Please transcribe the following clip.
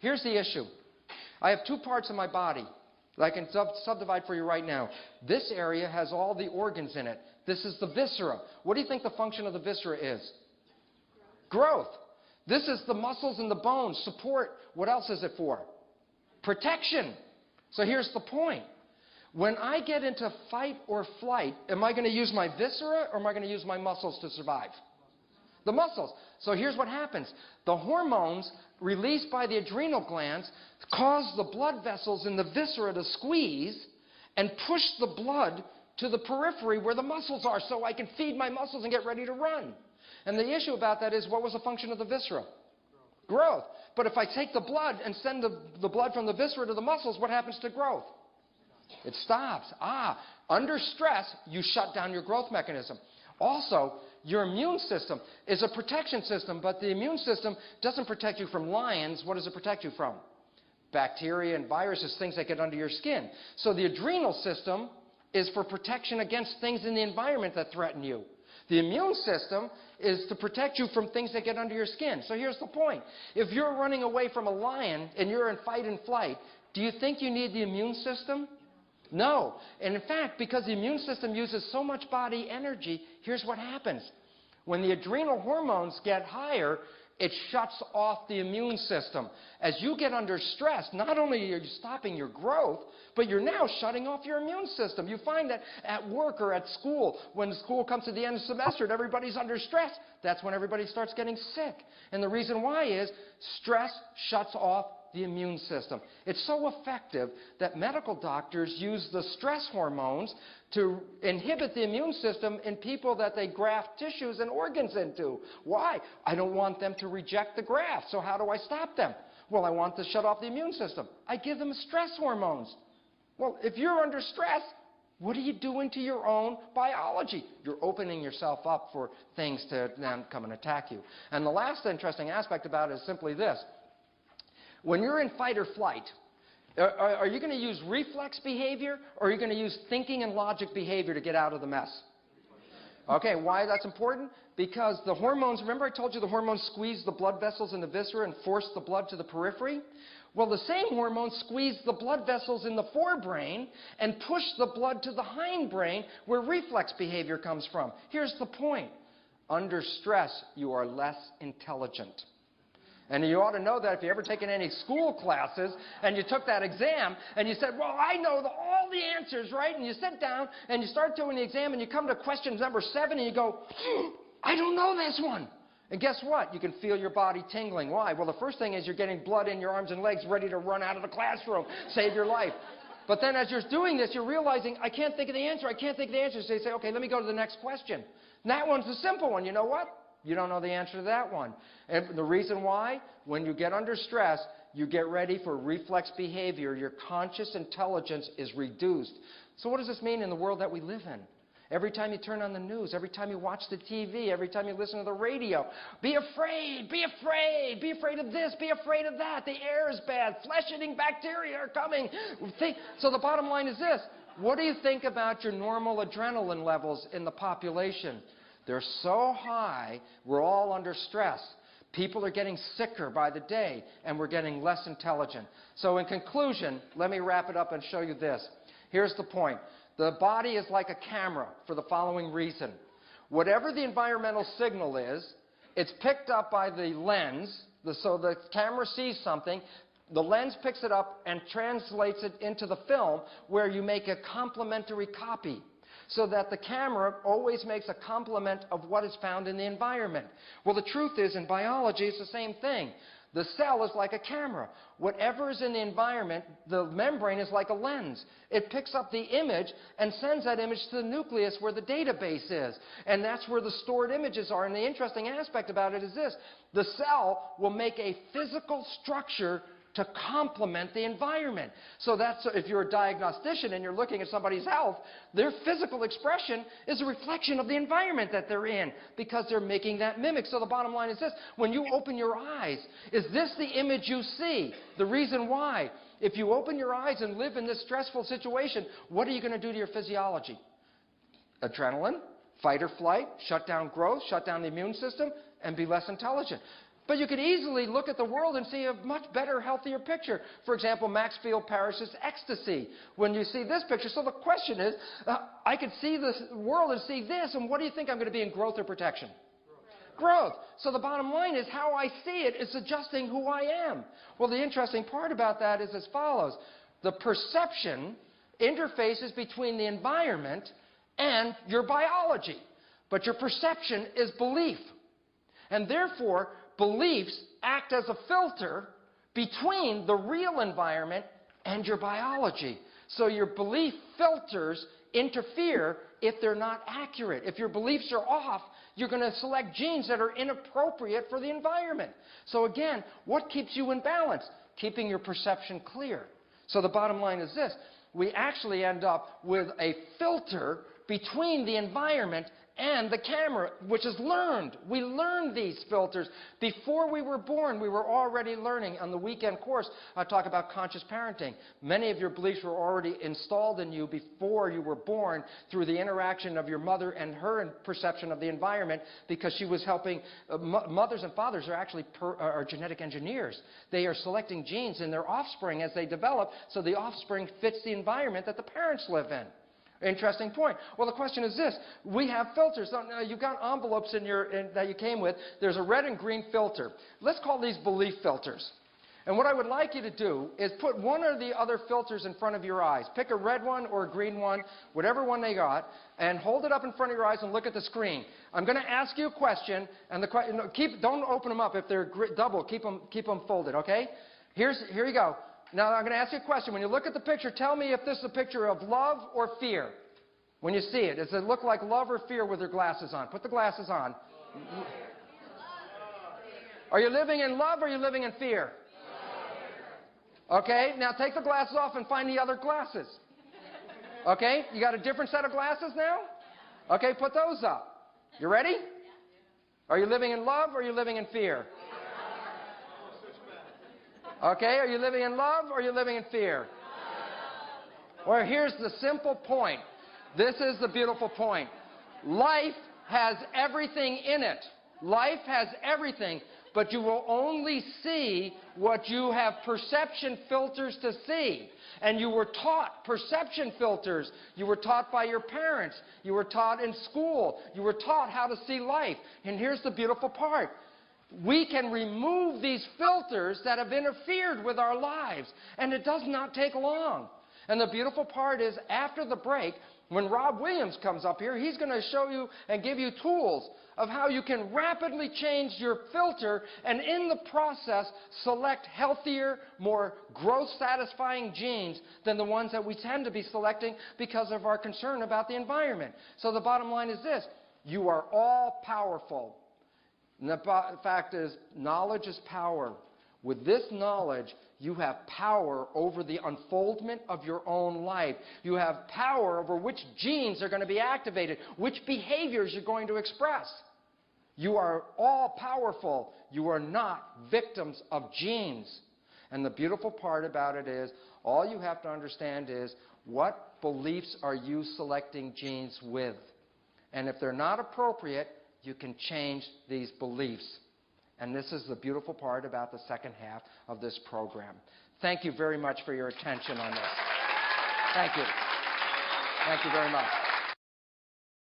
Here's the issue. I have two parts of my body that I can subdivide for you right now. This area has all the organs in it. This is the viscera. What do you think the function of the viscera is? Growth. This is the muscles and the bones, support. What else is it for? Protection. So here's the point. When I get into fight or flight, am I going to use my viscera or am I going to use my muscles to survive? The muscles. So here's what happens. The hormones released by the adrenal glands cause the blood vessels in the viscera to squeeze and push the blood to the periphery where the muscles are so I can feed my muscles and get ready to run. And the issue about that is, what was the function of the viscera? Growth. But if I take the blood and send the blood from the viscera to the muscles, what happens to growth? It stops. Under stress, you shut down your growth mechanism. Also, your immune system is a protection system, but the immune system doesn't protect you from lions. What does it protect you from? Bacteria and viruses, things that get under your skin. So the adrenal system is for protection against things in the environment that threaten you. The immune system is to protect you from things that get under your skin. So here's the point. If you're running away from a lion and you're in fight and flight, do you think you need the immune system? No. And in fact, because the immune system uses so much body energy, here's what happens. When the adrenal hormones get higher, it shuts off the immune system. As you get under stress, not only are you stopping your growth, but you're now shutting off your immune system. You find that at work or at school, when school comes to the end of the semester and everybody's under stress, that's when everybody starts getting sick. And the reason why is stress shuts off the immune system. It's so effective that medical doctors use the stress hormones to inhibit the immune system in people that they graft tissues and organs into. Why? I don't want them to reject the graft, so how do I stop them? Well, I want to shut off the immune system. I give them stress hormones. Well, if you're under stress, what are you doing to your own biology? You're opening yourself up for things to then come and attack you. And the last interesting aspect about it is simply this. When you're in fight or flight, are you going to use reflex behavior or are you going to use thinking and logic behavior to get out of the mess? Okay, why that's important? Because the hormones, remember I told you the hormones squeeze the blood vessels in the viscera and force the blood to the periphery? Well, the same hormones squeeze the blood vessels in the forebrain and push the blood to the hindbrain where reflex behavior comes from. Here's the point. Under stress, you are less intelligent. And you ought to know that if you've ever taken any school classes and you took that exam and you said, well, I know all the answers, right? And you sit down and you start doing the exam and you come to question number 7 and you go, I don't know this one. And guess what? You can feel your body tingling. Why? Well, the first thing is you're getting blood in your arms and legs ready to run out of the classroom, save your life. But then as you're doing this, you're realizing, I can't think of the answer. I can't think of the answer. So you say, okay, let me go to the next question. And that one's a simple one. You know what? You don't know the answer to that one. And the reason why? When you get under stress, you get ready for reflex behavior. Your conscious intelligence is reduced. So what does this mean in the world that we live in? Every time you turn on the news, every time you watch the TV, every time you listen to the radio, be afraid, be afraid, be afraid of this, be afraid of that. The air is bad. Flesh-eating bacteria are coming. So the bottom line is this. What do you think about your normal adrenaline levels in the population? They're so high, we're all under stress. People are getting sicker by the day, and we're getting less intelligent. So in conclusion, let me wrap it up and show you this. Here's the point. The body is like a camera for the following reason. Whatever the environmental signal is, it's picked up by the lens. So the camera sees something. The lens picks it up and translates it into the film where you make a complementary copy, so that the camera always makes a complement of what is found in the environment. Well, the truth is, in biology, it's the same thing. The cell is like a camera. Whatever is in the environment, the membrane is like a lens. It picks up the image and sends that image to the nucleus where the database is. And that's where the stored images are. And the interesting aspect about it is this. The cell will make a physical structure to complement the environment. So that's, if you're a diagnostician and you're looking at somebody's health, their physical expression is a reflection of the environment that they're in because they're making that mimic. So the bottom line is this. When you open your eyes, is this the image you see? The reason why. If you open your eyes and live in this stressful situation, what are you going to do to your physiology? Adrenaline, fight or flight, shut down growth, shut down the immune system, and be less intelligent. But you could easily look at the world and see a much better, healthier picture. For example, Maxfield Parrish's ecstasy. When you see this picture, so the question is, I could see this world and see this, and what do you think I'm going to be in growth or protection? Growth. So the bottom line is how I see it is adjusting who I am. Well, the interesting part about that is as follows. The perception interfaces between the environment and your biology. But your perception is belief. And therefore, beliefs act as a filter between the real environment and your biology. So your belief filters interfere if they're not accurate. If your beliefs are off, you're going to select genes that are inappropriate for the environment. So again, what keeps you in balance? Keeping your perception clear. So the bottom line is this. We actually end up with a filter between the environment and the camera, which is learned. We learned these filters. Before we were born, we were already learning. On the weekend course, I talk about conscious parenting. Many of your beliefs were already installed in you before you were born through the interaction of your mother and her perception of the environment, because she was helping. Mothers and fathers are actually are genetic engineers. They are selecting genes in their offspring as they develop, so the offspring fits the environment that the parents live in. Interesting point. Well, the question is this. We have filters. So now you've got envelopes that you came with. There's a red and green filter. Let's call these belief filters. And what I would like you to do is put one or the other filters in front of your eyes. Pick a red one or a green one, whatever one they got, and hold it up in front of your eyes and look at the screen. I'm going to ask you a question, and don't open them up. If they're double, keep them folded, okay? Here you go. Now, I'm going to ask you a question. When you look at the picture, tell me if this is a picture of love or fear. When you see it, does it look like love or fear with your glasses on? Put the glasses on. Are you living in love or are you living in fear? Okay, now take the glasses off and find the other glasses. Okay, you got a different set of glasses now? Okay, put those up. You ready? Are you living in love or are you living in fear? Okay, are you living in love or are you living in fear? Well, here's the simple point. This is the beautiful point. Life has everything in it. Life has everything, but you will only see what you have perception filters to see. And you were taught perception filters. You were taught by your parents. You were taught in school. You were taught how to see life. And here's the beautiful part. We can remove these filters that have interfered with our lives, and it does not take long. And the beautiful part is, after the break, when Rob Williams comes up here, he's going to show you and give you tools of how you can rapidly change your filter and in the process select healthier, more growth-satisfying genes than the ones that we tend to be selecting because of our concern about the environment. So the bottom line is this. You are all powerful. And the fact is, knowledge is power. With this knowledge, you have power over the unfoldment of your own life. You have power over which genes are going to be activated, which behaviors you're going to express. You are all powerful. You are not victims of genes. And the beautiful part about it is, all you have to understand is, what beliefs are you selecting genes with? And if they're not appropriate, you can change these beliefs. And this is the beautiful part about the second half of this program. Thank you very much for your attention on this. Thank you. Thank you very much.